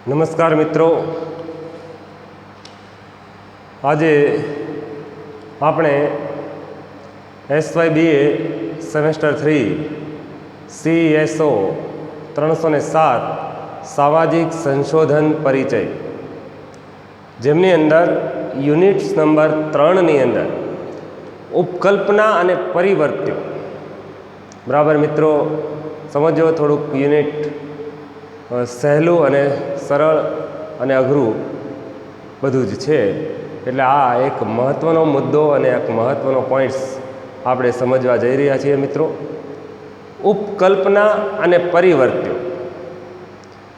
નમસ્કાર મિત્રો, આજે આપણે SYBA સેમેસ્ટર 3 CSO 307 સામાજિક સંશોધન પરિચય, જેમની અંદર યુનિટ્સ નંબર 3ની અંદર ઉપકલ્પના અને પરિવર્ત્યો. બરાબર મિત્રો, સમજો થોડુંક યુનિટ સહેલું અને સરળ અને અઘરું બધું જ છે. એટલે આ એક મહત્ત્વનો મુદ્દો અને એક મહત્ત્વનો પોઈન્ટ્સ આપણે સમજવા જઈ રહ્યા છીએ મિત્રો. ઉપકલ્પના અને પરિવર્ત્યો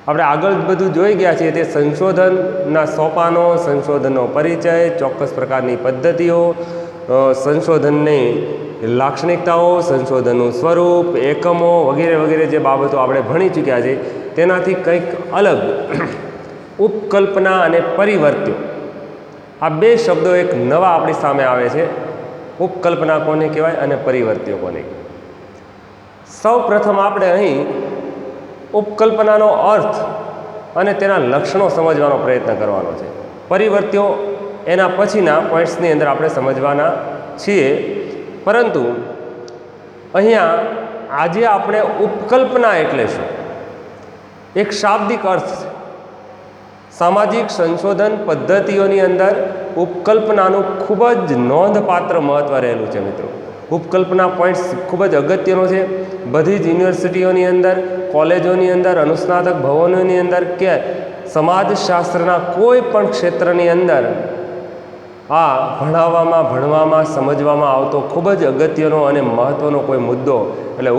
આપણે આગળ બધું જોઈ ગયા છીએ. તે સંશોધનના સોપાનો, સંશોધનનો પરિચય, ચોક્કસ પ્રકારની પદ્ધતિઓ, સંશોધનની લાક્ષણિકતાઓ, સંશોધનનું સ્વરૂપ, એકમો વગેરે વગેરે જે બાબતો આપણે ભણી ચૂક્યા છે તેનાથી કંઈક અલગ ઉપકલ્પના અને પરિવર્ત્યો, આ બે શબ્દો એક નવા આપણી સામે આવે છે. ઉપકલ્પના કોને કહેવાય અને પરિવર્ત્યો કોને કહેવાય? સૌ પ્રથમ આપણે અહીં ઉપકલ્પનાનો અર્થ અને તેના લક્ષણો સમજવાનો પ્રયત્ન કરવાનો છે. પરિવર્ત્યો એના પછીના પોઈન્ટ્સની અંદર આપણે સમજવાના છીએ. પરંતુ અહીંયા આજે આપણે ઉપકલ્પના એટલે શું, એક શાબ્દિક અર્થ છે. સામાજિક સંશોધન પદ્ધતિઓની અંદર ઉપકલ્પનાનું ખૂબ જ નોંધપાત્ર મહત્ત્વ રહેલું છે મિત્રો. ઉપકલ્પના પોઈન્ટ્સ ખૂબ જ અગત્યનો છે. બધી જ યુનિવર્સિટીઓની અંદર, કોલેજોની અંદર, અનુસ્નાતક ભવનોની અંદર કે સમાજશાસ્ત્રના કોઈ પણ ક્ષેત્રની અંદર આ ભણવામાં સમજવામાં આવતો ખૂબ જ અગત્યનો અને મહત્ત્વનો કોઈ મુદ્દો એટલે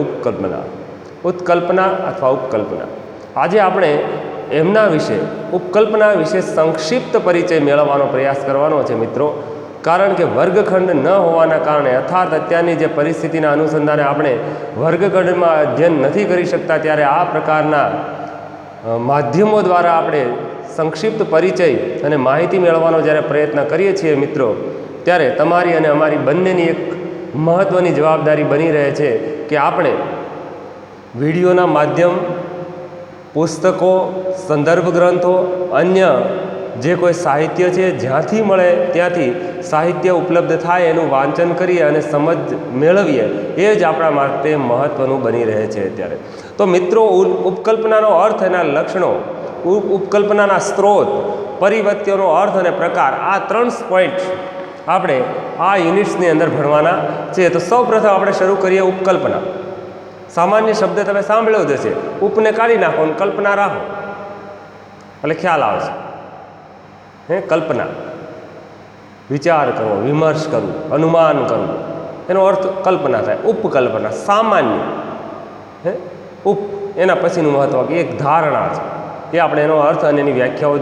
ઉત્કલ્પના અથવા ઉપકલ્પના. આજે આપણે એમના વિશે, ઉપકલ્પના વિશે સંક્ષિપ્ત પરિચય મેળવવાનો પ્રયાસ કરવાનો છે મિત્રો. કારણ કે વર્ગખંડ ન હોવાના કારણે અર્થાત અત્યારની જે પરિસ્થિતિના અનુસંધાને આપણે વર્ગખંડમાં અધ્યયન નથી કરી શકતા, ત્યારે આ પ્રકારના માધ્યમો દ્વારા આપણે સંક્ષિપ્ત પરિચય અને માહિતી મેળવવાનો જ્યારે પ્રયત્ન કરીએ છીએ મિત્રો, ત્યારે તમારી અને અમારી બંનેની એક મહત્ત્વની જવાબદારી બની રહે છે કે આપણે વિડીયોના માધ્યમ, પુસ્તકો, સંદર્ભ ગ્રંથો, અન્ય જે કોઈ સાહિત્ય છે જ્યાંથી મળે ત્યાંથી સાહિત્ય ઉપલબ્ધ થાય એનું વાંચન કરીએ અને સમજ મેળવીએ, એ જ આપણા માટે મહત્ત્વનું બની રહે છે અત્યારે. તો મિત્રો, ઉપકલ્પનાનો અર્થ, એના લક્ષણો, ઉપકલ્પનાના સ્ત્રોત, પરિવર્ત્યોનો અર્થ અને પ્રકાર, આ 3 પોઈન્ટ આપણે આ યુનિટ્સની અંદર ભણવાના છે. તો સૌ પ્રથમ આપણે શરૂ કરીએ ઉપકલ્પના. સામાન્ય શબ્દ તમે સાંભળ્યો જ હશે, ઉપને કાઢી નાખો અને કલ્પના રાખો એટલે ખ્યાલ આવશે. કલ્પના, વિચાર કરવો, વિમર્શ કરવું, અનુમાન કરવું, એનો અર્થ કલ્પના થાય. ઉપકલ્પના સામાન્ય, ઉપ એના પછીનું મહત્ત્વ કે એક ધારણા છે, એ આપણે એનો અર્થ અને એની વ્યાખ્યાઓ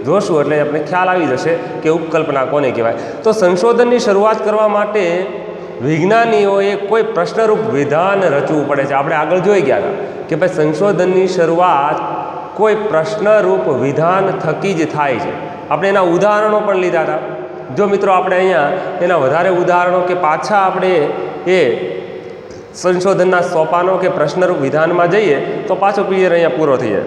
જોશું એટલે આપણે ખ્યાલ આવી જશે કે ઉપકલ્પના કોને કહેવાય. તો સંશોધનની શરૂઆત કરવા માટે વિજ્ઞાનીઓએ કોઈ પ્રશ્નરૂપ વિધાન રચવું પડે છે. આપણે આગળ જોઈ ગયા હતા કે ભાઈ સંશોધનની શરૂઆત કોઈ પ્રશ્નરૂપ વિધાન થકી જ થાય છે. આપણે એના ઉદાહરણો પણ લીધા હતા. જો મિત્રો આપણે અહીંયા એના વધારે ઉદાહરણો કે પાછા આપણે એ સંશોધનના સોપાનો કે પ્રશ્નરૂપ વિધાનમાં જઈએ તો પાછો પીરિયડ અહીંયા પૂરો થઈ જાય.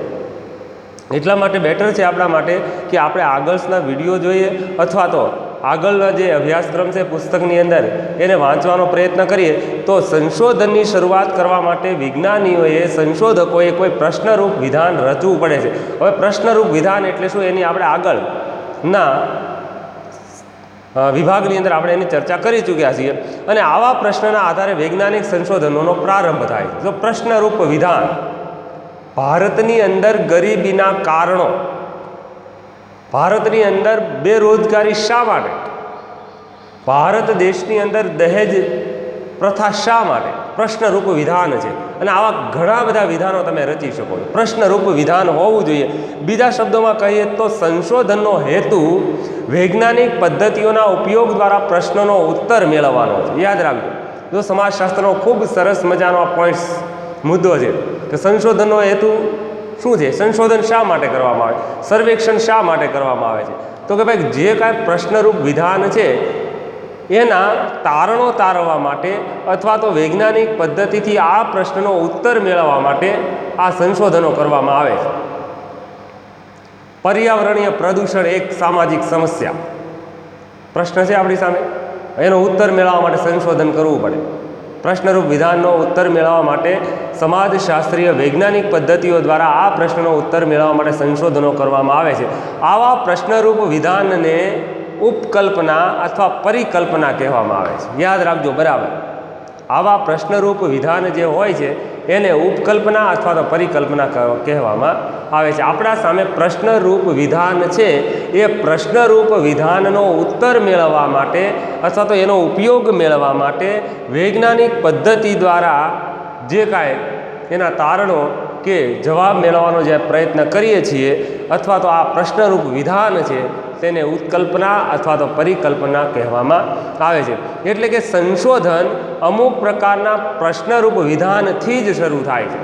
એટલા માટે બેટર છે આપણા માટે કે આપણે આગળના વિડીયો જોઈએ અથવા તો આગળના જે અભ્યાસક્રમ છે પુસ્તકની અંદર એને વાંચવાનો પ્રયત્ન કરીએ. તો સંશોધનની શરૂઆત કરવા માટે વિજ્ઞાનીઓએ, સંશોધકોએ કોઈ પ્રશ્નરૂપ વિધાન રચવું પડે છે. હવે પ્રશ્નરૂપ વિધાન એટલે શું, એની આપણે આગળના વિભાગની અંદર આપણે એની ચર્ચા કરી ચૂક્યા છીએ. અને આવા પ્રશ્નના આધારે વૈજ્ઞાનિક સંશોધનોનો પ્રારંભ થાય છે. તો પ્રશ્નરૂપ વિધાન, ભારતની અંદર ગરીબીના કારણો, ભારતની અંદર બેરોજગારી શા માટે, ભારત દેશની અંદર દહેજ પ્રથા શા માટે, પ્રશ્નરૂપ વિધાન છે. અને આવા ઘણા બધા વિધાનો તમે રચી શકો છો. પ્રશ્નરૂપ વિધાન હોવું જોઈએ. બીજા શબ્દોમાં કહીએ તો સંશોધનનો હેતુ વૈજ્ઞાનિક પદ્ધતિઓના ઉપયોગ દ્વારા પ્રશ્નનો ઉત્તર મેળવવાનો છે. યાદ રાખજો, જો સમાજશાસ્ત્રનો ખૂબ સરસ મજાનો આ પોઈન્ટ્સ મુદ્દો છે કે સંશોધનનો હેતુ શું છે, સંશોધન શા માટે કરવામાં આવે, સર્વેક્ષણ શા માટે કરવામાં આવે છે. તો કે ભાઈ જે કાંઈ પ્રશ્નરૂપ વિધાન છે એના તારણો તારવવા માટે અથવા તો વૈજ્ઞાનિક પદ્ધતિથી આ પ્રશ્નનો ઉત્તર મેળવવા માટે આ સંશોધનો કરવામાં આવે છે. પર્યાવરણીય પ્રદૂષણ એક સામાજિક સમસ્યા પ્રશ્ન છે આપણી સામે. એનો ઉત્તર મેળવવા માટે સંશોધન કરવું પડે. પ્રશ્નરૂપ વિધાનનો ઉત્તર મેળવવા માટે સમાજશાસ્ત્રીય વૈજ્ઞાનિક પદ્ધતિઓ દ્વારા આ પ્રશ્નનો ઉત્તર મેળવવા માટે સંશોધનો કરવામાં આવે છે. આવા પ્રશ્નરૂપ વિધાનને ઉપકલ્પના અથવા પરિકલ્પના કહેવામાં આવે છે. યાદ રાખજો બરાબર. આવા પ્રશ્નરૂપ વિધાન જે હોય છે એને ઉપકલ્પના અથવા તો પરિકલ્પના કહેવામાં આવે છે. આપણા સામે પ્રશ્નરૂપ વિધાન છે એ પ્રશ્નરૂપ વિધાનનો ઉત્તર મેળવવા માટે અથવા તો એનો ઉપયોગ મેળવવા માટે વૈજ્ઞાનિક પદ્ધતિ દ્વારા જે કાંઈ એના તારણો કે જવાબ મેળવવાનો જે પ્રયત્ન કરીએ છીએ અથવા તો આ પ્રશ્નરૂપ વિધાન છે તેને ઉત્કલ્પના અથવા તો પરિકલ્પના કહેવામાં આવે છે. એટલે કે સંશોધન અમુક પ્રકારના પ્રશ્નરૂપ વિધાનથી જ શરૂ થાય છે.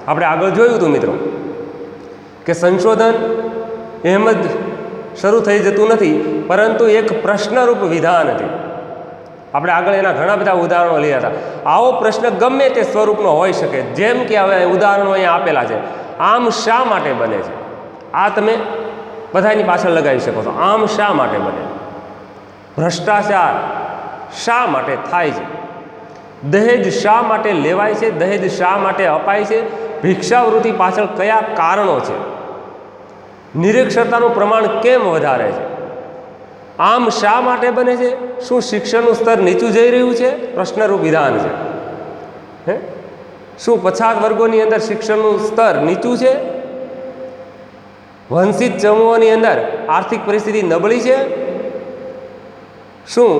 આપણે આગળ જોયું હતું મિત્રો કે સંશોધન એમ જ શરૂ થઈ જતું નથી, પરંતુ એક પ્રશ્નરૂપ વિધાન હતી. આપણે આગળ એના ઘણા બધા ઉદાહરણો લઈ હતા. આવો પ્રશ્ન ગમે તે સ્વરૂપનો હોઈ શકે. જેમ કે હવે ઉદાહરણો અહીંયા આપેલા છે. આમ શા માટે બને છે? આ તમે બધાની પાછળ લગાવી શકો છો. આમ શા માટે બને? ભ્રષ્ટાચાર શા માટે થાય છે? દહેજ શા માટે લેવાય છે? દહેજ શા માટે અપાય છે? ભિક્ષાવૃત્તિ પાછળ કયા કારણો છે? નિરક્ષરતાનું પ્રમાણ કેમ વધારે છે? આમ શા માટે બને છે? શું શિક્ષણનું સ્તર નીચું જઈ રહ્યું છે? પ્રશ્નરૂપ વિધાન છે. શું પછાત વર્ગોની અંદર શિક્ષણનું સ્તર નીચું છે? વંચિત સમૂહોની અંદર આર્થિક પરિસ્થિતિ નબળી છે? શું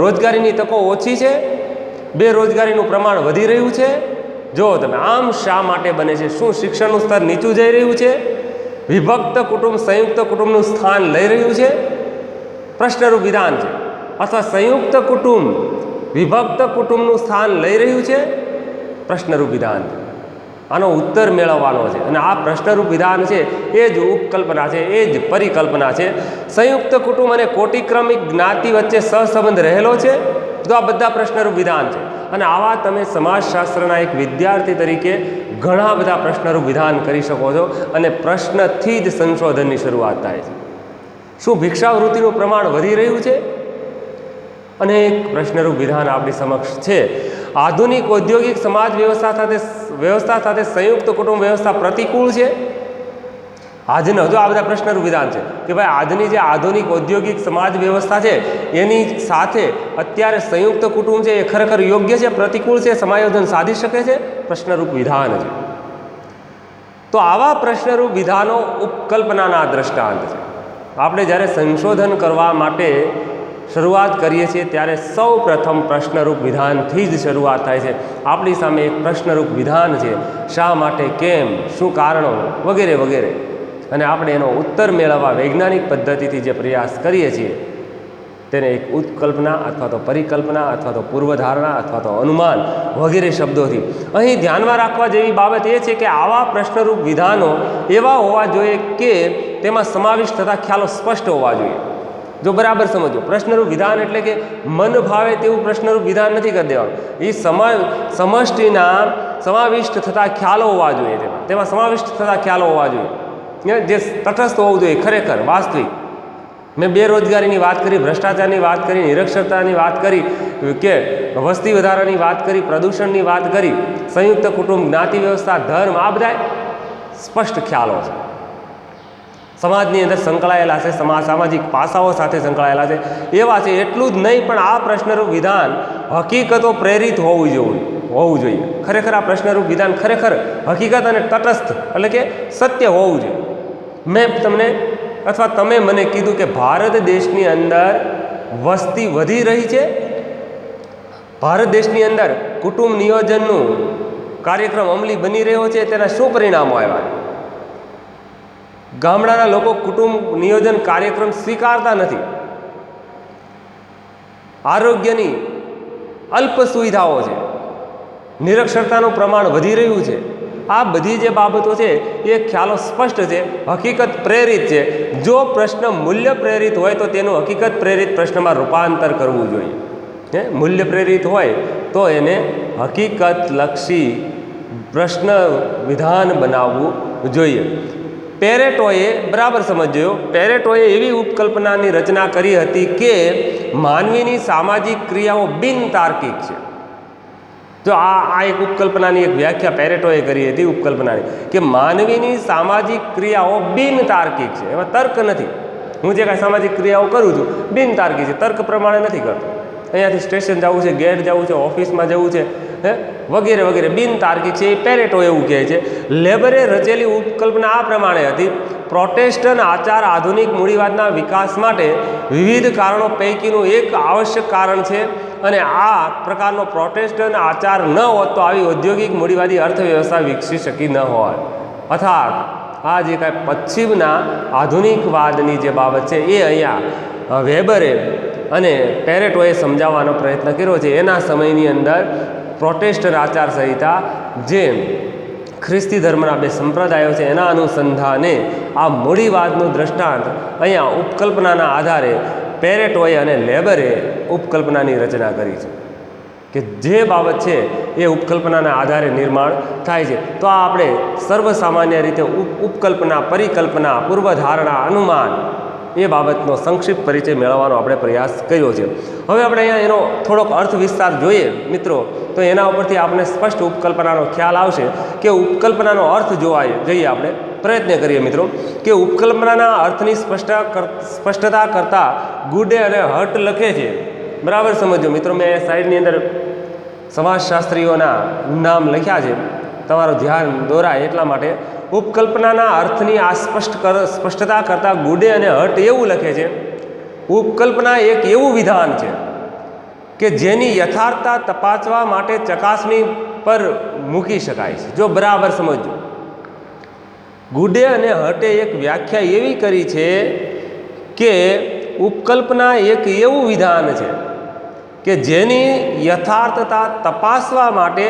રોજગારીની તકો ઓછી છે? બેરોજગારીનું પ્રમાણ વધી રહ્યું છે? જો તમે આમ શા માટે બને છે? શું શિક્ષણનું સ્તર નીચું જઈ રહ્યું છે? વિભક્ત કુટુંબ સંયુક્ત કુટુંબનું સ્થાન લઈ રહ્યું છે? પ્રશ્નરૂપ વિધાન છે. અથવા સંયુક્ત કુટુંબ વિભક્ત કુટુંબનું સ્થાન લઈ રહ્યું છે? પ્રશ્નરૂપ વિધાન છે. આનો ઉત્તર મેળવવાનો છે. અને આ પ્રશ્નરૂપ વિધાન છે એ જ ઉપકલ્પના છે, એ જ પરિકલ્પના છે. સંયુક્ત કુટુંબ અને કોટિક્રમિક જ્ઞાતિ વચ્ચે સહસંબંધ રહેલો છે? તો આ બધા પ્રશ્નરૂપ વિધાન છે. અને આવા તમે સમાજશાસ્ત્રના એક વિદ્યાર્થી તરીકે ઘણા બધા પ્રશ્નરૂપ વિધાન કરી શકો છો. અને પ્રશ્નથી જ સંશોધનની શરૂઆત થાય છે. શું ભિક્ષાવૃત્તિનું પ્રમાણ વધી રહ્યું છે? અનેક પ્રશ્નરૂપ વિધાન આપણી સમક્ષ છે. આધુનિક ઔદ્યોગિક સમાજ વ્યવસ્થા સાથે સંયુક્ત કુટુંબ વ્યવસ્થા પ્રતિકૂળ છે? આજનો જો આ બધા પ્રશ્નરૂપ વિધાન છે કે ભાઈ આજની જે આધુનિક ઔદ્યોગિક સમાજ વ્યવસ્થા છે એની સાથે અત્યારે સંયુક્ત કુટુંબ છે એ ખરેખર યોગ્ય છે, પ્રતિકૂળ છે, સમાયોજન સાધી શકે છે? પ્રશ્નરૂપ વિધાન છે. તો આવા પ્રશ્નરૂપ વિધાનો ઉપકલ્પનાના દ્રષ્ટાંત છે. આપણે જ્યારે સંશોધન કરવા માટે શરૂઆત કરીએ છીએ ત્યારે સૌ પ્રથમ પ્રશ્નરૂપ વિધાનથી જ શરૂઆત થાય છે. આપણી સામે એક પ્રશ્નરૂપ વિધાન છે. શા માટે, કેમ, શું કારણો વગેરે વગેરે. અને આપણે એનો ઉત્તર મેળવવા વૈજ્ઞાનિક પદ્ધતિથી જે પ્રયાસ કરીએ છીએ તેને એક ઉત્કલ્પના અથવા તો પરિકલ્પના અથવા તો પૂર્વધારણા અથવા તો અનુમાન વગેરે શબ્દોથી. અહીં ધ્યાનમાં રાખવા જેવી બાબત એ છે કે આવા પ્રશ્નરૂપ વિધાનો એવા હોવા જોઈએ કે તેમાં સમાવિષ્ટ થતા ખ્યાલો સ્પષ્ટ હોવા જોઈએ. જો બરાબર સમજો, પ્રશ્નરૂપ વિધાન એટલે કે મન ભાવે તેવું પ્રશ્નરૂપ વિધાન નથી કરી દેવાનું. એ સમષ્ટિના સમાવિષ્ટ થતા ખ્યાલો હોવા જોઈએ. તેમાં સમાવિષ્ટ થતા ખ્યાલો હોવા જોઈએ જે તટસ્થ હોવું જોઈએ, ખરેખર વાસ્તવિક. મેં બેરોજગારીની વાત કરી, ભ્રષ્ટાચારની વાત કરી, નિરક્ષરતાની વાત કરી, કે વસ્તી વધારાની વાત કરી, પ્રદૂષણની વાત કરી, સંયુક્ત કુટુંબ, જ્ઞાતિ વ્યવસ્થા, ધર્મ, આ બધા સ્પષ્ટ ખ્યાલો છે. સમાજની અંદર સંકળાયેલા છે, સામાજિક પાસાઓ સાથે સંકળાયેલા છે એવા છે. એટલું જ નહીં પણ આ પ્રશ્નરૂપ વિધાન હકીકતો પ્રેરિત હોવું જોઈએ. ખરેખર આ પ્રશ્નરૂપ વિધાન ખરેખર હકીકત અને તટસ્થ એટલે કે સત્ય હોવું જોઈએ. મેં તમને અથવા તમે મને કીધું કે ભારત દેશની અંદર વસ્તી વધી રહી છે, ભારત દેશની અંદર કુટુંબ નિયોજનનું કાર્યક્રમ અમલી બની રહ્યો છે, તેના શું પરિણામો આવ્યા? ગામડાના લોકો કુટુંબ નિયોજન કાર્યક્રમ સ્વીકારતા નથી. આરોગ્યની અલ્પ સુવિધાઓ છે, નિરક્ષરતાનું પ્રમાણ વધી રહ્યું છે. આ બધી જે બાબતો છે એ ખ્યાલો સ્પષ્ટ છે, હકીકત પ્રેરિત છે. જો પ્રશ્ન મૂલ્ય પ્રેરિત હોય તો તેનું હકીકત પ્રેરિત પ્રશ્નમાં રૂપાંતર કરવું જોઈએ. મૂલ્ય પ્રેરિત હોય તો એને હકીકતલક્ષી પ્રશ્ન વિધાન બનાવવું જોઈએ. પેરેટોએ બરાબર સમજ્યો, પેરેટોએ એવી ઉપકલ્પનાની રચના કરી હતી કે માનવીની સામાજિક ક્રિયાઓ બિનતાર્કિક છે. જો આ એક ઉપકલ્પનાની એક વ્યાખ્યા પેરેટોએ કરી હતી ઉપકલ્પનાની, કે માનવીની સામાજિક ક્રિયાઓ બિનતાર્કિક છે, એમાં તર્ક નથી. હું જે કાંઈ સામાજિક ક્રિયાઓ કરું છું બિનતાર્કિક છે, તર્ક પ્રમાણે નથી કરતો. અહીંયાથી સ્ટેશન જવું છે, ગેટ જવું છે, ઓફિસમાં જવું છે, વગેરે વગેરે બિનતાર્કિક છે. એ પેરેટો એવું કહે છે. લેબરે રચેલી ઉપકલ્પના આ પ્રમાણે હતી: પ્રોટેસ્ટન્ટ આચાર આધુનિક મૂડીવાદના વિકાસ માટે વિવિધ કારણો પૈકીનું એક આવશ્યક કારણ છે, અને આ પ્રકારનો પ્રોટેસ્ટન્ટ આચાર ન હોત તો આવી ઔદ્યોગિક મૂડીવાદી અર્થવ્યવસ્થા વિકસી શકી ન હોય. અર્થાત આ જે કાંઈ પશ્ચિમના આધુનિકવાદની જે બાબત છે એ અહીંયા વેબરે અને પેરેટોએ સમજાવવાનો પ્રયત્ન કર્યો છે. એના સમયની અંદર પ્રોટેસ્ટન્ટ આચાર સંહિતા, જે ખ્રિસ્તી ધર્મના બે સંપ્રદાયો છે, એના અનુસંધાને આ મૂડીવાદનું દ્રષ્ટાંત અહીંયા ઉપકલ્પનાના આધારે પેરેટોએ અને લેબરે ઉપકલ્પનાની રચના કરી છે, કે જે બાબત છે એ ઉપકલ્પનાના આધારે નિર્માણ થાય છે. તો આ આપણે સર્વસામાન્ય રીતે ઉપકલ્પના, પરિકલ્પના, પૂર્વધારણા, અનુમાન એ બાબતનો સંક્ષિપ્ત પરિચય મેળવવાનો આપણે પ્રયાસ કર્યો છે. હવે આપણે અહીંયા એનો થોડોક અર્થ વિસ્તાર જોઈએ મિત્રો, તો એના ઉપરથી આપણે સ્પષ્ટ ઉપકલ્પનાનો ખ્યાલ આવશે કે ઉપકલ્પનાનો અર્થ જોવા જઈએ. આપણે પ્રયત્ન કરીએ મિત્રો કે ઉપકલ્પનાના અર્થની સ્પષ્ટતા કરતાં ગુડે અને હટ લખે છે. બરાબર સમજો મિત્રો, મેં સાઈડની અંદર સમાજશાસ્ત્રીઓના નામ લખ્યા છે, તમારું ધ્યાન દોરાય એટલા માટે. ઉપકલ્પનાના અર્થની આ સ્પષ્ટતા કરતાં ગુડે અને હટ એવું લખે છે: ઉપકલ્પના એક એવું વિધાન છે કે જેની યથાર્થતા તપાસવા માટે ચકાસણી પર મૂકી શકાય છે. જો બરાબર સમજો, ગુડે અને હટે એક વ્યાખ્યા એવી કરી છે કે ઉપકલ્પના એક એવું વિધાન છે કે જેની યથાર્થતા તપાસવા માટે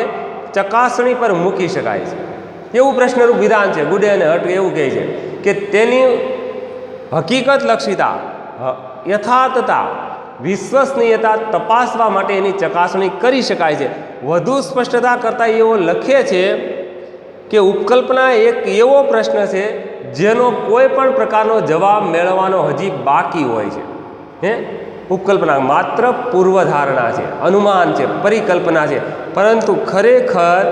ચકાસણી પર મૂકી શકાય છે. એવું પ્રશ્નરૂપ વિધાન છે. ગુડે અને હટ એવું કહે છે કે તેની હકીકત લક્ષિતા, યથાર્થતા, વિશ્વસનીયતા તપાસવા માટે એની ચકાસણી કરી શકાય છે. વધુ સ્પષ્ટતા કરતાં એવો લખે છે કે ઉપકલ્પના એક એવો પ્રશ્ન છે જેનો કોઈ પણ પ્રકારનો જવાબ મેળવવાનો હજી બાકી હોય છે. ઉપકલ્પના માત્ર પૂર્વધારણા છે, અનુમાન છે, પરિકલ્પના છે, પરંતુ ખરેખર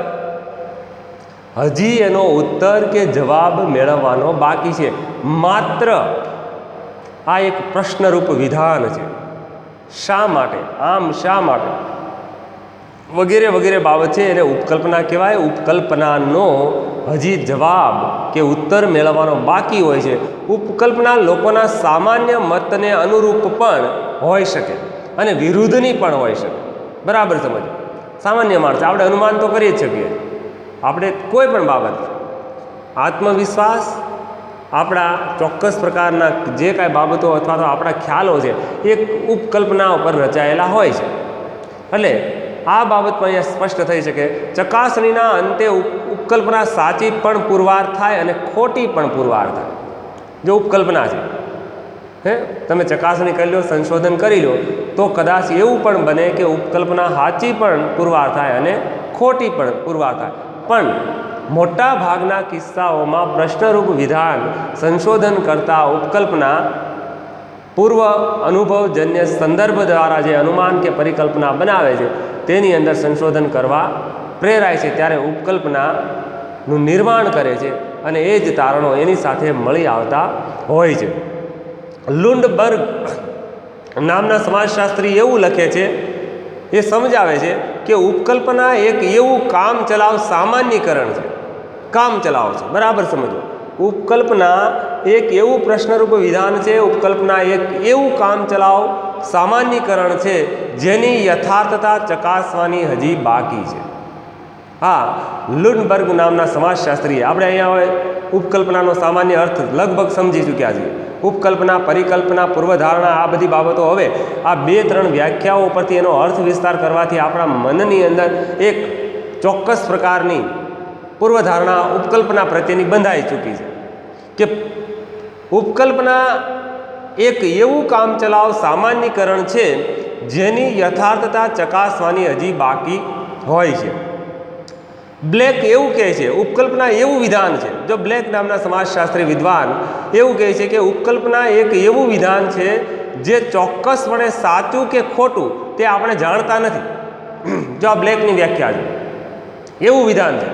હજી એનો ઉત્તર કે જવાબ મેળવવાનો બાકી છે. માત્ર આ એક પ્રશ્નરૂપ વિધાન છે. શા માટે, આમ શા માટે, વગેરે વગેરે બાબત છે એને ઉપકલ્પના કહેવાય. ઉપકલ્પનાનો હજી જવાબ કે ઉત્તર મેળવવાનો બાકી હોય છે. ઉપકલ્પના લોકોના સામાન્ય મતને અનુરૂપ પણ હોઈ શકે અને વિરુદ્ધની પણ હોઈ શકે. બરાબર સમજો. સામાન્ય માણસ આપણે અનુમાન તો કરી જ શકીએ. આપણે કોઈ પણ બાબત, આત્મવિશ્વાસ, આપણા ચોક્કસ પ્રકારના જે કાંઈ બાબતો અથવા તો આપણા ખ્યાલો છે એક ઉપકલ્પના ઉપર રચાયેલા હોય છે. એટલે આ બાબત પણ અહીંયા સ્પષ્ટ થઈ શકે. ચકાસણીના અંતે ઉપકલ્પના સાચી પણ પુરવાર થાય અને ખોટી પણ પુરવાર થાય. જો ઉપકલ્પના છે, તમે ચકાસણી કરી લો, સંશોધન કરી લો, તો કદાચ એવું પણ બને કે ઉપકલ્પના સાચી પણ પુરવાર થાય અને ખોટી પણ પુરવાર થાય. પણ મોટા ભાગના કિસ્સાઓમાં પ્રશ્નરૂપ વિધાન સંશોધન કરતાં ઉપકલ્પના પૂર્વ અનુભવજન્ય સંદર્ભ દ્વારા જે અનુમાન કે પરિકલ્પના બનાવે છે તેની અંદર સંશોધન કરવા પ્રેરાય છે. ત્યારે ઉપકલ્પનાનું નિર્માણ કરે છે અને એ જ તારણો એની સાથે મળી આવતા હોય છે. લુન્ડબર્ગ નામના સમાજશાસ્ત્રી એવું લખે છે, એ સમજાવે છે કે ઉપકલ્પના એક એવું કામ ચલાવ સામાન્યીકરણ છે. કામ ચલાવ છે. બરાબર સમજો. ઉપકલ્પના એક એવું પ્રશ્નરૂપ વિધાન છે. ઉપકલ્પના એક એવું કામ ચલાવ સામાન્યીકરણ છે જેની યથાર્થતા ચકાસવાની હજી બાકી છે. હા, લુન્ડબર્ગ નામના સમાજશાસ્ત્રીએ, આપણે અહીંયા હવે ઉપકલ્પનાનો સામાન્ય અર્થ લગભગ સમજી ચૂક્યા છીએ. ઉપકલ્પના, પરિકલ્પના, પૂર્વધારણા, આ બધી બાબતો હવે આ 2-3 વ્યાખ્યાઓ ઉપરથી એનો અર્થ વિસ્તાર કરવાથી આપણા મનની અંદર એક ચોક્કસ પ્રકારની પૂર્વધારણા ઉપકલ્પના પ્રત્યેની બંધાઈ ચૂકી છે કે ઉપકલ્પના એક એવું કામ ચલાવ સામાન્યીકરણ છે જેની યથાર્થતા ચકાસવાની હજી બાકી હોય છે. બ્લેક એવું કહે છે, ઉપકલ્પના એવું વિધાન છે, જો બ્લેક નામના સમાજશાસ્ત્રી વિદ્વાન એવું કહે છે કે ઉપકલ્પના એક એવું વિધાન છે જે ચોક્કસપણે સાચું કે ખોટું તે આપણે જાણતા નથી. જો આ બ્લેકની વ્યાખ્યા છે, એવું વિધાન છે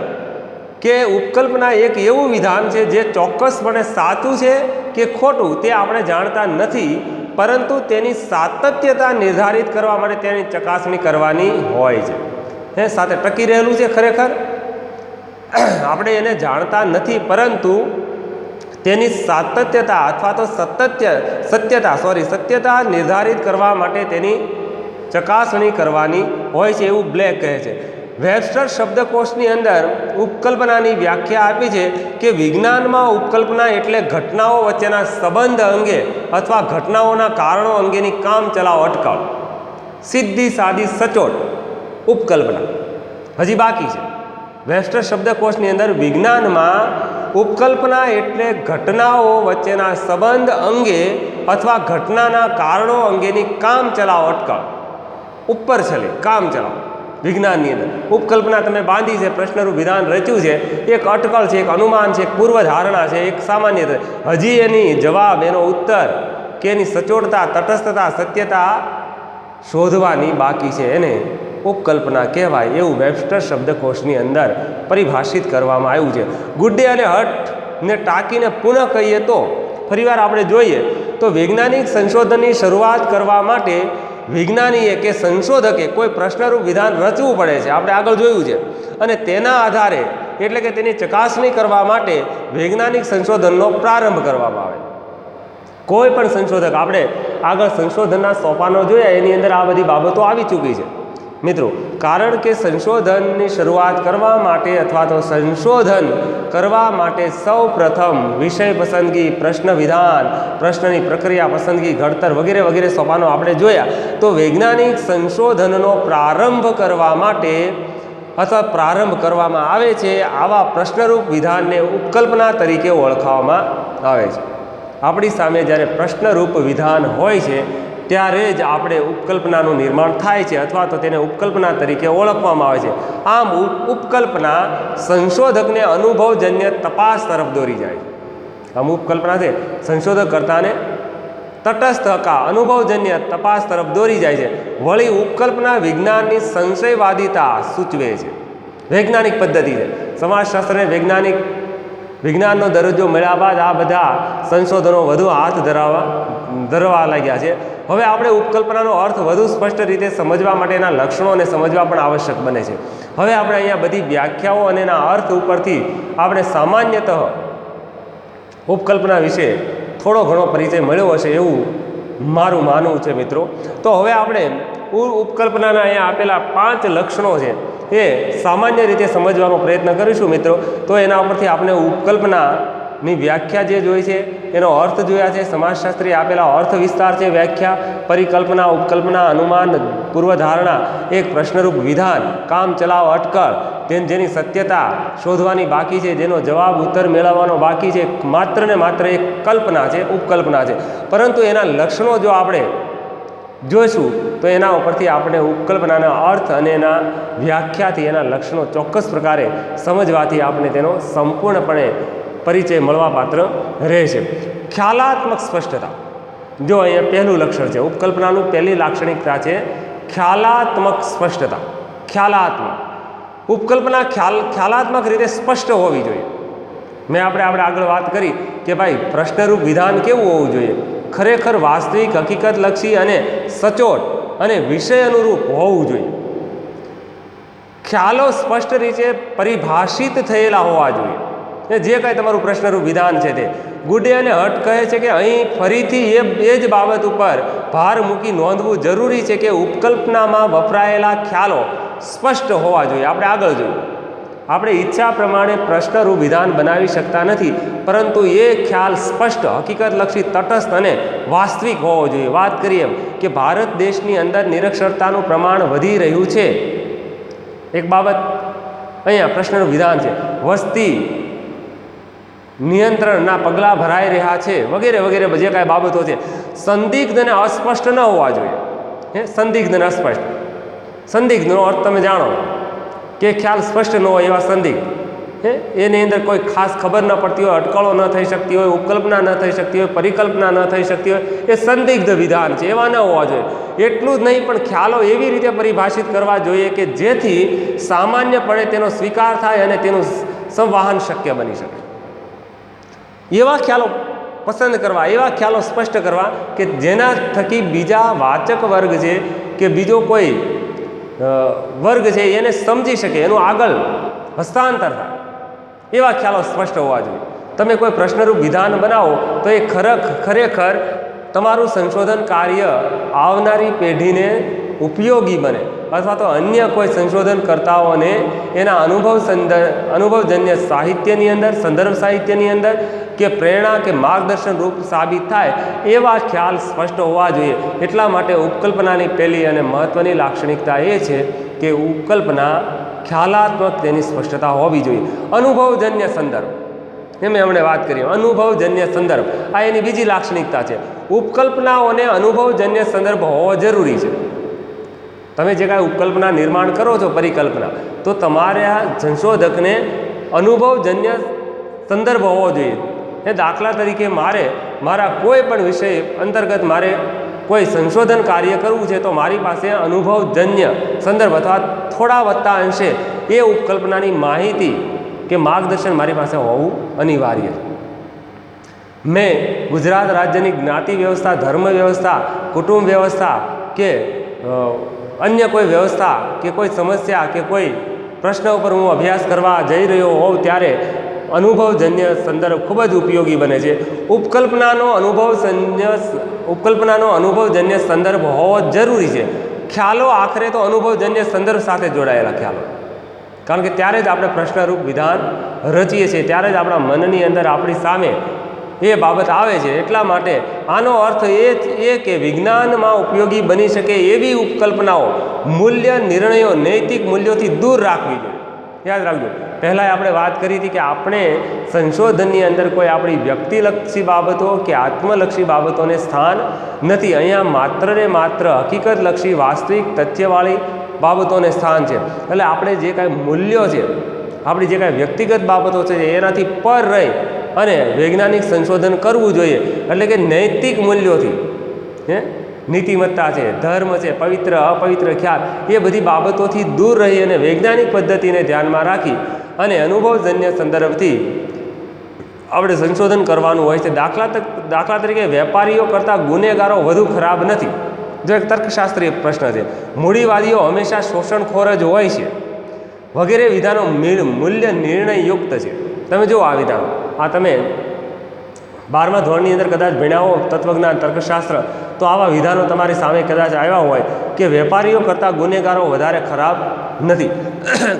કે ઉપકલ્પના એક એવું વિધાન છે જે ચોક્કસપણે સાચું છે કે ખોટું તે આપણે જાણતા નથી, પરંતુ તેની સાતત્યતા નિર્ધારિત કરવા માટે તેની ચકાસણી કરવાની હોય છે. હે, સાથે ટકી રહેલું છે ખરેખર, આપણે એને જાણતા નથી, પરંતુ તેની સાતત્યતા અથવા તો સત્યતા નિર્ધારિત કરવા માટે તેની ચકાસણી કરવાની હોય છે, એવું બ્લેક કહે છે. વેબસ્ટર શબ્દકોશની અંદર ઉપકલ્પનાની વ્યાખ્યા આપી છે કે વિજ્ઞાનમાં ઉપકલ્પના એટલે ઘટનાઓ વચ્ચેના સંબંધ અંગે અથવા ઘટનાઓના કારણો અંગેની કામચલાઉ અટકળ. સીધી સાદી સચોટ ઉપકલ્પના હજી બાકી છે. વેબસ્ટર શબ્દકોશની અંદર વિજ્ઞાનમાં ઉપકલ્પના એટલે ઘટનાઓ વચ્ચેના સંબંધ અંગે અથવા ઘટનાના કારણો અંગેની કામચલાઉ અટકળ. ઉપર છેલ્લે કામચલાઉ. વિજ્ઞાનની અંદર ઉપકલ્પના તમે બાંધી છે, પ્રશ્નરૂપ વિધાન રચ્યું છે, એક અટકળ છે, એક અનુમાન છે, એક પૂર્વધારણા છે, એક સામાન્ય, હજી એની જવાબ, એનો ઉત્તર કે એની સચોટતા, તટસ્થતા, સત્યતા શોધવાની બાકી છે, એને ઉપકલ્પના કહેવાય, એવું વેબસ્ટર શબ્દકોશની અંદર પરિભાષિત કરવામાં આવ્યું છે. ગુડ્ડે અને હટને ટાંકીને પુનઃ કહીએ તો ફરીવાર આપણે જોઈએ તો વૈજ્ઞાનિક સંશોધનની શરૂઆત કરવા માટે વિજ્ઞાનીએ કે સંશોધકે કોઈ પ્રશ્નરૂપ વિધાન રચવું પડે છે, આપણે આગળ જોયું છે, અને તેના આધારે એટલે કે તેની ચકાસણી કરવા માટે વૈજ્ઞાનિક સંશોધનનો પ્રારંભ કરવામાં આવે. કોઈ પણ સંશોધક, આપણે આગળ સંશોધનના સોપાનો જોયા, એની અંદર આ બધી બાબતો આવી ચૂકી છે મિત્રો. કારણ કે સંશોધનની શરૂઆત કરવા માટે અથવા તો સંશોધન કરવા માટે સૌ પ્રથમ વિષય પસંદગી, પ્રશ્ન વિધાન, પ્રશ્નની પ્રક્રિયા, પસંદગી, ઘડતર વગેરે વગેરે સોપાનો આપણે જોયા. તો વૈજ્ઞાનિક સંશોધનનો પ્રારંભ કરવા માટે અથવા પ્રારંભ કરવામાં આવે છે, આવા પ્રશ્નરૂપ વિધાનને ઉપકલ્પના તરીકે ઓળખવામાં આવે છે. આપણી સામે જ્યારે પ્રશ્નરૂપ વિધાન હોય છે ત્યારે જ આપણે ઉપકલ્પનાનું નિર્માણ થાય છે અથવા તો તેને ઉપકલ્પના તરીકે ઓળખવામાં આવે છે. આમ ઉપકલ્પના સંશોધકને અનુભવજન્ય તપાસ તરફ દોરી જાય છે. આમ ઉપકલ્પના છે સંશોધક કરતાને તટસ્થ અનુભવજન્ય તપાસ તરફ દોરી જાય છે. વળી ઉપકલ્પના વિજ્ઞાનની સંશયવાદિતા સૂચવે છે. વૈજ્ઞાનિક પદ્ધતિ છે. સમાજશાસ્ત્રને વિજ્ઞાનનો દરજ્જો મળ્યા બાદ આ બધા સંશોધનો વધુ હાથ ધરવા લાગ્યા છે. હવે આપણે ઉપકલ્પનાનો અર્થ વધુ સ્પષ્ટ રીતે સમજવા માટેના લક્ષણોને સમજવા પણ આવશ્યક બને છે. હવે આપણે અહીંયા બધી વ્યાખ્યાઓ અને એના અર્થ ઉપરથી આપણે સામાન્યતઃ ઉપકલ્પના વિશે થોડો ઘણો પરિચય મળ્યો હશે એવું મારું માનવું છે મિત્રો. તો હવે આપણે ઉપકલ્પનાના અહીંયા આપેલા 5 લક્ષણો છે એ સામાન્ય રીતે સમજવાનો પ્રયત્ન કરીશું મિત્રો. તો એના ઉપરથી આપણે ઉપકલ્પનાની વ્યાખ્યા જે જોઈ છે, એનો અર્થ જોયા છે, સમાજશાસ્ત્રી આપેલા અર્થ વિસ્તાર છે, વ્યાખ્યા, પરિકલ્પના, ઉપકલ્પના, અનુમાન, પૂર્વધારણા, એક પ્રશ્નરૂપ વિધાન, કામચલાઉ અટકળ, જેની સત્યતા શોધવાની બાકી છે, જેનો જવાબ ઉત્તર મેળવવાનો બાકી છે, માત્ર ને માત્ર એક કલ્પના છે, ઉપકલ્પના છે. પરંતુ એના લક્ષણો જો આપણે જોઈશું તો એના ઉપરથી આપણે ઉપકલ્પનાના અર્થ અને એના વ્યાખ્યાથી એના લક્ષણો ચોક્કસ પ્રકારે સમજવાથી આપણે તેનો સંપૂર્ણપણે પરિચય મળવા પાત્ર રહેશે. ખ્યાલાત્મક સ્પષ્ટતા. જો અહીંયા પહેલું લક્ષણ છે, ઉપકલ્પનાનું પહેલી લાક્ષણિકતા છે ખ્યાલાત્મક સ્પષ્ટતા. ખ્યાલાત્મક ઉપકલ્પના ખ્યાલાત્મક રીતે સ્પષ્ટ હોવી જોઈએ. મેં આપણે આગળ વાત કરી કે ભાઈ પ્રશ્નરૂપ વિધાન કેવું હોવું જોઈએ? ખરેખર વાસ્તવિક, હકીકતલક્ષી અને સચોટ અને વિષય અનુરૂપ હોવું જોઈએ. ખ્યાલો સ્પષ્ટ રીતે પરિભાષિત થયેલા હોવા જોઈએ. જે કાંઈ તમારું પ્રશ્નરૂપ વિધાન છે તે ગુડે અને હટ કહે છે કે અહીં ફરીથી એ જ બાબત ઉપર ભાર મૂકી નોંધવું જરૂરી છે કે ઉપકલ્પનામાં વપરાયેલા ખ્યાલો સ્પષ્ટ હોવા જોઈએ. આપણે આગળ જોયું, આપણે ઈચ્છા પ્રમાણે પ્રશ્નરૂપ વિધાન બનાવી શકતા નથી, પરંતુ એ ખ્યાલ સ્પષ્ટ, હકીકતલક્ષી, તટસ્થ અને વાસ્તવિક હોવો જોઈએ. વાત કરીએ કે ભારત દેશની અંદર નિરક્ષરતાનું પ્રમાણ વધી રહ્યું છે. એક બાબત અહીંયા પ્રશ્નરૂપ વિધાન છે. વસ્તી નિયંત્રણના પગલાં ભરાઈ રહ્યા છે વગેરે વગેરે જે કાંઈ બાબતો છે સંદિગ્ધ અને અસ્પષ્ટ ન હોવા જોઈએ. સંદિગ્ધ અને અસ્પષ્ટ. સંદિગ્ધનો અર્થ તમે જાણો કે ખ્યાલ સ્પષ્ટ ન હોય એવા સંદિગ્ધ, એની અંદર કોઈ ખાસ ખબર ન પડતી હોય, અટકળો ન થઈ શકતી હોય, ઉપકલ્પના ન થઈ શકતી હોય, પરિકલ્પના ન થઈ શકતી હોય, એ સંદિગ્ધ વિધાન છે, એવા ન હોવા જોઈએ. એટલું જ નહીં પણ ખ્યાલો એવી રીતે પરિભાષિત કરવા જોઈએ કે જેથી સામાન્યપણે તેનો સ્વીકાર થાય અને તેનું સંવાહન શક્ય બની શકે. એવા ખ્યાલો પસંદ કરવા, એવા ખ્યાલો સ્પષ્ટ કરવા કે જેના થકી બીજા વાચક વર્ગ છે કે બીજો કોઈ વર્ગ છે એને સમજી શકે, એનું આગળ હસ્તાંતર થાય, એવા ખ્યાલો સ્પષ્ટ હોવા જોઈએ. તમે કોઈ પ્રશ્નરૂપ વિધાન બનાવો તો એ ખરેખર તમારું સંશોધન કાર્ય આવનારી પેઢીને ઉપયોગી બને, અથવા તો અન્ય કોઈ સંશોધનકર્તાઓને એના અનુભવજન્ય સાહિત્યની અંદર, સંદર્ભ સાહિત્યની અંદર કે પ્રેરણા કે માર્ગદર્શન રૂપ સાબિત થાય એવા ખ્યાલ સ્પષ્ટ હોવા જોઈએ. એટલા માટે ઉપકલ્પનાની પહેલી અને મહત્ત્વની લાક્ષણિકતા એ છે કે ઉપકલ્પના ખ્યાલાત્મક તેની સ્પષ્ટતા હોવી જોઈએ. અનુભવજન્ય સંદર્ભ, એ મેં હમણાં વાત કરી, અનુભવજન્ય સંદર્ભ આ એની બીજી લાક્ષણિકતા છે. ઉપકલ્પનાઓને અનુભવજન્ય સંદર્ભ હોવો જરૂરી છે. તમે જે કાંઈ ઉપકલ્પના નિર્માણ કરો છો, પરિકલ્પના, તો તમારા સંશોધકને અનુભવજન્ય સંદર્ભ હોવો જોઈએ. એ દાખલા તરીકે મારા કોઈ પણ વિષય અંતર્ગત મારે કોઈ સંશોધન કાર્ય કરવું છે તો મારી પાસે અનુભવજન્ય સંદર્ભ અથવા થોડા વત્તા અંશે એ ઉપકલ્પનાની માહિતી કે માર્ગદર્શન મારી પાસે હોવું અનિવાર્ય છે. મેં ગુજરાત રાજ્યની જ્ઞાતિ વ્યવસ્થા, ધર્મ વ્યવસ્થા, કુટુંબ વ્યવસ્થા કે અન્ય કોઈ વ્યવસ્થા કે કોઈ સમસ્યા કે કોઈ પ્રશ્ન ઉપર હું અભ્યાસ કરવા જઈ રહ્યો હોઉં ત્યારે અનુભવજન્ય સંદર્ભ ખૂબ જ ઉપયોગી બને છે. ઉપકલ્પનાનો અનુભવજન્ય સંદર્ભ હોવો જ જરૂરી છે. ખ્યાલો આખરે તો અનુભવજન્ય સંદર્ભ સાથે જોડાયેલા ખ્યાલો, કારણ કે ત્યારે જ આપણે પ્રશ્નરૂપ વિધાન રચીએ છીએ, ત્યારે જ આપણા મનની અંદર આપણી સામે એ બાબત આવે છે. એટલા માટે આનો અર્થ એ કે વિજ્ઞાનમાં ઉપયોગી બની શકે એવી ઉપકલ્પનાઓ મૂલ્ય નિર્ણયો, નૈતિક મૂલ્યોથી દૂર રાખવી જોઈએ. યાદ રાખજો, પહેલાં આપણે વાત કરી હતી કે આપણે સંશોધનની અંદર કોઈ આપણી વ્યક્તિલક્ષી બાબતો કે આત્મલક્ષી બાબતોને સ્થાન નથી. અહીંયા માત્ર ને માત્ર હકીકતલક્ષી, વાસ્તવિક, તથ્યવાળી બાબતોને સ્થાન છે. એટલે આપણે જે કાંઈ મૂલ્યો છે, આપણી જે કાંઈ વ્યક્તિગત બાબતો છે એનાથી પર રહી અને વૈજ્ઞાનિક સંશોધન કરવું જોઈએ. એટલે કે નૈતિક મૂલ્યોથી, નીતિમત્તા છે, ધર્મ છે, પવિત્ર અપવિત્ર ખ્યાલ, એ બધી બાબતોથી દૂર રહી અને વૈજ્ઞાનિક પદ્ધતિને ધ્યાનમાં રાખી અને અનુભવજન્ય સંદર્ભથી આપણે સંશોધન કરવાનું હોય છે. દાખલા તરીકે વેપારીઓ કરતાં ગુનેગારો વધુ ખરાબ નથી. જો એક તર્કશાસ્ત્રીય પ્રશ્ન છે. મૂડીવાદીઓ હંમેશા શોષણખોર જ હોય છે વગેરે વિધાનો મૂલ્ય નિર્ણયયુક્ત છે. તમે જુઓ આ વિધાન, આ તમે 12મા ધોરણની અંદર કદાચ ભણ્યા હો તત્વજ્ઞાન, તર્કશાસ્ત્ર, તો આવા વિધાનો તમારી સામે કદાચ આવ્યા હોય કે વેપારીઓ કરતાં ગુનેગારો વધારે ખરાબ નથી.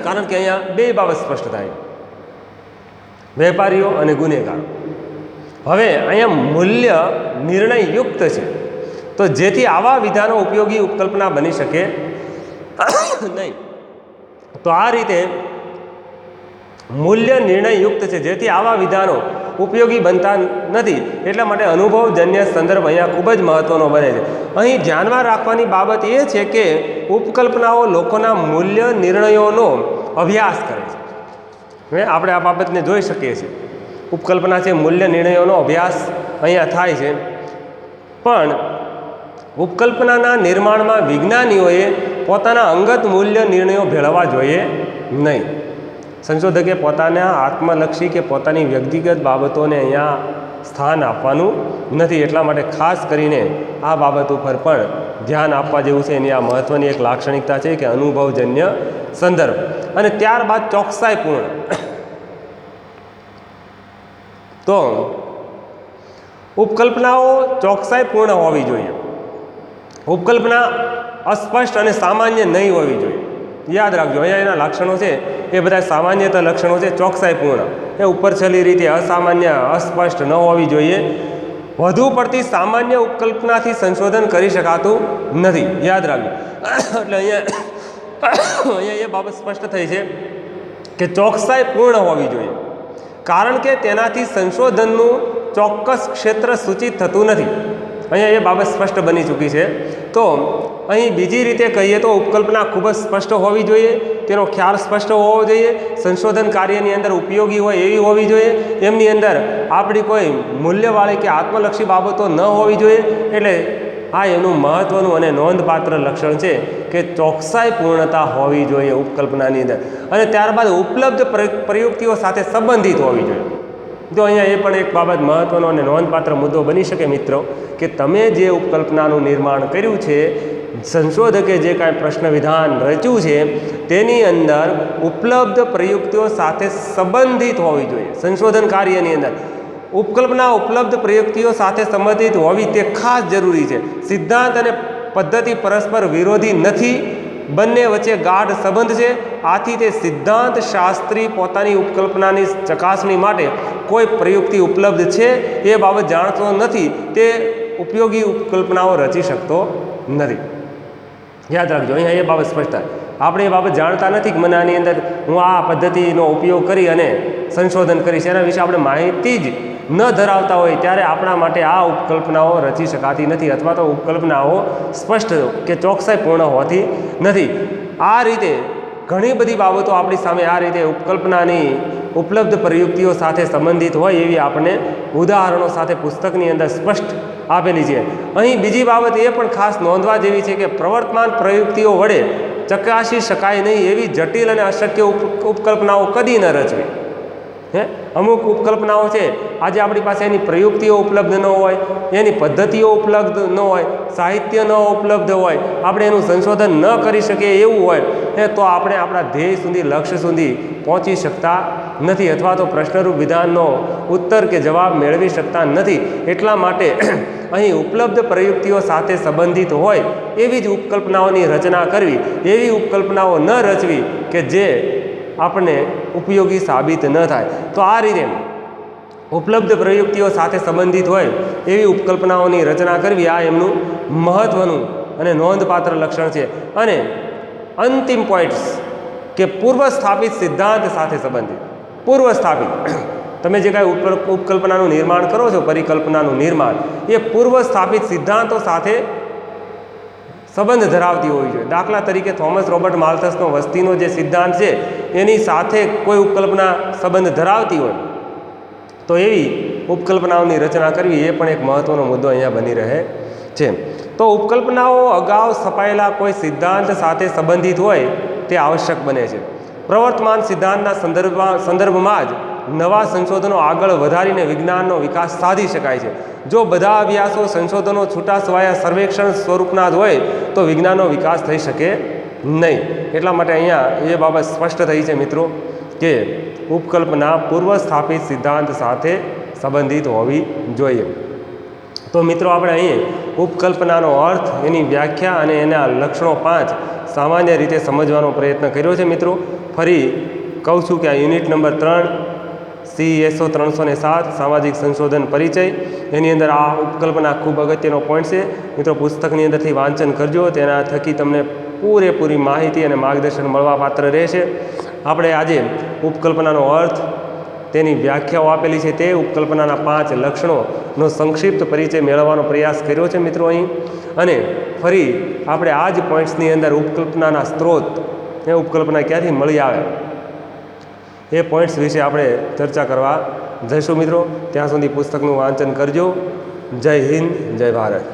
કારણ કે અહીંયા બે બાબત સ્પષ્ટ થાય, વેપારીઓ અને ગુનેગારો. હવે અહીંયા મૂલ્ય નિર્ણયયુક્ત છે, તો જેથી આવા વિધાનો ઉપયોગી ઉપકલ્પના બની શકે નહીં. તો આ રીતે મૂલ્ય નિર્ણયયુક્ત છે, જેથી આવા વિધાનો ઉપયોગી બનતા નથી. એટલા માટે અનુભવજન્ય સંદર્ભ અહીંયા ખૂબ જ મહત્ત્વનો બને છે. અહીં ધ્યાનમાં રાખવાની બાબત એ છે કે ઉપકલ્પનાઓ લોકોના મૂલ્ય નિર્ણયોનો અભ્યાસ કરે છે. આપણે આ બાબતને જોઈ શકીએ છીએ. ઉપકલ્પના છે, મૂલ્ય નિર્ણયોનો અભ્યાસ અહીંયા થાય છે. પણ ઉપકલ્પનાના નિર્માણમાં વિજ્ઞાનીઓએ પોતાના અંગત મૂલ્ય નિર્ણયો ભેળવવા જોઈએ નહીં. સંશોધકે પોતાના આત્મલક્ષી કે પોતાની વ્યક્તિગત બાબતોને અહીંયા સ્થાન આપવાનું નથી. એટલા માટે ખાસ કરીને આ બાબત ઉપર પણ ધ્યાન આપવા જેવું છે. એની આ મહત્ત્વની એક લાક્ષણિકતા છે કે અનુભવજન્ય સંદર્ભ. અને ત્યારબાદ ચોકસાઈપૂર્ણ. તો ઉપકલ્પનાઓ ચોકસાઈપૂર્ણ હોવી જોઈએ. ઉપકલ્પના અસ્પષ્ટ અને સામાન્ય નહીં હોવી જોઈએ. યાદ રાખજો, અહીંયા એના લક્ષણો છે એ બધા સામાન્યતા લક્ષણો છે, ચોકસાઈપૂર્ણ. એ ઉપર છેલ્લી રીતે અસામાન્ય, અસ્પષ્ટ ન હોવી જોઈએ. વધુ પડતી સામાન્ય ઉપકલ્પનાથી સંશોધન કરી શકાતું નથી. યાદ રાખજો. એટલે અહીંયા એ બાબત સ્પષ્ટ થઈ છે કે ચોકસાઈપૂર્ણ હોવી જોઈએ, કારણ કે તેનાથી સંશોધનનું ચોક્કસ ક્ષેત્ર સૂચિત થતું નથી. અહીંયા એ બાબત સ્પષ્ટ બની ચૂકી છે. તો અહીં બીજી રીતે કહીએ તો ઉપકલ્પના ખૂબ જ સ્પષ્ટ હોવી જોઈએ, તેનો ખ્યાલ સ્પષ્ટ હોવો જોઈએ, સંશોધન કાર્યની અંદર ઉપયોગી હોય એવી હોવી જોઈએ, એમની અંદર આપણી કોઈ મૂલ્યવાળી કે આત્મલક્ષી બાબતો ન હોવી જોઈએ. એટલે આ એનું મહત્ત્વનું અને નોંધપાત્ર લક્ષણ છે કે ચોકસાઈ પૂર્ણતા હોવી જોઈએ ઉપકલ્પનાની અંદર, અને ત્યારબાદ ઉપલબ્ધ પ્રયુક્તિઓ સાથે સંબંધિત હોવી જોઈએ. તો અહીંયા એ પણ એક બાબત મહત્ત્વનો અને નોંધપાત્ર મુદ્દો બની શકે મિત્રો, કે તમે જે ઉપકલ્પનાનું નિર્માણ કર્યું છે, સંશોધકે જે કાંઈ પ્રશ્ન વિધાન રચ્યું છે તેની અંદર ઉપલબ્ધ પ્રયુક્તિઓ સાથે સંબંધિત હોવી જોઈએ. સંશોધન કાર્યની અંદર ઉપકલ્પના ઉપલબ્ધ પ્રયુક્તિઓ સાથે સંબંધિત હોવી તે ખાસ જરૂરી છે. સિદ્ધાંત અને પદ્ધતિ પરસ્પર વિરોધી નથી, બંને વચ્ચે ગાઢ સંબંધ છે. આથી તે સિદ્ધાંત શાસ્ત્રી પોતાની ઉપકલ્પનાની ચકાસણી માટે કોઈ પ્રયુક્તિ ઉપલબ્ધ છે એ બાબત જાણતો નથી, તે ઉપયોગી ઉપકલ્પનાઓ રચી શકતો નથી. યાદ રાખજો, અહીંયા એ બાબત સ્પષ્ટ થાય. આપણે એ બાબત જાણતા નથી કે મને આની અંદર હું આ પદ્ધતિનો ઉપયોગ કરી અને સંશોધન કરીશ, એના વિશે આપણે માહિતી જ ન ધરાવતા હોય ત્યારે આપણા માટે આ ઉપકલ્પનાઓ રચી શકાતી નથી, અથવા તો ઉપકલ્પનાઓ સ્પષ્ટ કે ચોકસાઈપૂર્ણ હોતી નથી. આ રીતે ઘણી બધી બાબતો આપણી સામે આ રીતે ઉપકલ્પનાની ઉપલબ્ધ પ્રયુક્તિઓ સાથે સંબંધિત હોય એવી આપણને ઉદાહરણો સાથે પુસ્તકની અંદર સ્પષ્ટ આપેલી છે. અહીં બીજી બાબત એ પણ ખાસ નોંધવા જેવી છે કે પ્રવર્તમાન પ્રયુક્તિઓ વડે ચકાસી શકાય નહીં એવી જટિલ અને અશક્ય ઉપકલ્પનાઓ કદી ન રચવી. અમુક ઉપકલ્પનાઓ છે આજે આપણી પાસે એની પ્રયુક્તિઓ ઉપલબ્ધ ન હોય, એની પદ્ધતિઓ ઉપલબ્ધ ન હોય, સાહિત્ય ન ઉપલબ્ધ હોય, આપણે એનું સંશોધન ન કરી શકીએ એવું હોય તો આપણે આપણા ધ્યેય સુધી, લક્ષ્ય સુધી પહોંચી શકતા નથી, અથવા તો પ્રશ્નરૂપ વિધાનનો ઉત્તર કે જવાબ મેળવી શકતા નથી. એટલા માટે અહીં ઉપલબ્ધ પ્રયુક્તિઓ સાથે સંબંધિત હોય એવી જ ઉપકલ્પનાઓની રચના કરવી, એવી ઉપકલ્પનાઓ ન રચવી કે જે આપણને ઉપયોગી સાબિત ન થાય. તો આ રીતે ઉપલબ્ધ પ્રયુક્તિઓ સાથે સંબંધિત હોય એવી ઉપકલ્પનાઓની રચના કરવી, આ એમનું મહત્ત્વનું અને નોંધપાત્ર લક્ષણ છે. અને અંતિમ પોઈન્ટ્સ કે પૂર્વ સ્થાપિત સિદ્ધાંત સાથે સંબંધિત. પૂર્વ સ્થાપિત તમે જે કાંઈ ઉપકલ્પનાનું નિર્માણ કરો છો, પરિકલ્પનાનું નિર્માણ, એ પૂર્વ સ્થાપિત સિદ્ધાંતો સાથે સંબંધ ધરાવતી હોવી જોઈએ. દાખલા તરીકે થોમસ રોબર્ટ માલ્થસનો વસ્તીનો જે સિદ્ધાંત છે એની સાથે કોઈ ઉપકલ્પના સંબંધ ધરાવતી હોય તો એવી ઉપકલ્પનાઓની રચના કરવી એ પણ એક મહત્ત્વનો મુદ્દો અહીંયા બની રહે છે. તો ઉપકલ્પનાઓ અગાઉ સ્થપાયેલા કોઈ સિદ્ધાંત સાથે સંબંધિત હોય તે આવશ્યક બને છે. પ્રવર્તમાન સિદ્ધાંતના સંદર્ભમાં જ નવા સંશોધનો આગળ વધારીને વિજ્ઞાનનો વિકાસ સાધી શકાય છે. જો બધા અભ્યાસો, સંશોધનો છૂટાછવાયા સર્વેક્ષણ સ્વરૂપના જ હોય તો વિજ્ઞાનનો વિકાસ થઈ શકે નહીં. એટલા માટે અહીંયા એ બાબત સ્પષ્ટ થઈ છે મિત્રો કે ઉપકલ્પના પૂર્વ સ્થાપિત સિદ્ધાંત સાથે સંબંધિત હોવી જોઈએ. તો મિત્રો આપણે અહીં ઉપકલ્પનાનો અર્થ, એની વ્યાખ્યા અને એના લક્ષણો 5 સામાન્ય રીતે સમજવાનો પ્રયત્ન કર્યો છે. મિત્રો ફરી કહું છું કે આ યુનિટ નંબર 3 CSO 307 સામાજિક સંશોધન પરિચય, એની અંદર આ ઉપકલ્પના ખૂબ અગત્યનો પોઈન્ટ છે. મિત્રો પુસ્તકની અંદરથી વાંચન કરજો, તેના થકી તમને પૂરેપૂરી માહિતી અને માર્ગદર્શન મળવા પાત્ર રહેશે. આપણે આજે ઉપકલ્પનાનો અર્થ, તેની વ્યાખ્યાઓ આપેલી છે, તે ઉપકલ્પનાના 5 લક્ષણોનો સંક્ષિપ્ત પરિચય મેળવવાનો પ્રયાસ કર્યો છે મિત્રો અહીં. અને ફરી આપણે આ જ પોઈન્ટ્સની અંદર ઉપકલ્પનાના સ્ત્રોત, એ ઉપકલ્પના ક્યાંથી મળી આવે એ પોઈન્ટ્સ વિશે આપણે ચર્ચા કરવા જઈશું મિત્રો. ત્યાં સુધી પુસ્તકનું વાંચન કરજો. જય હિન્દ, જય ભારત.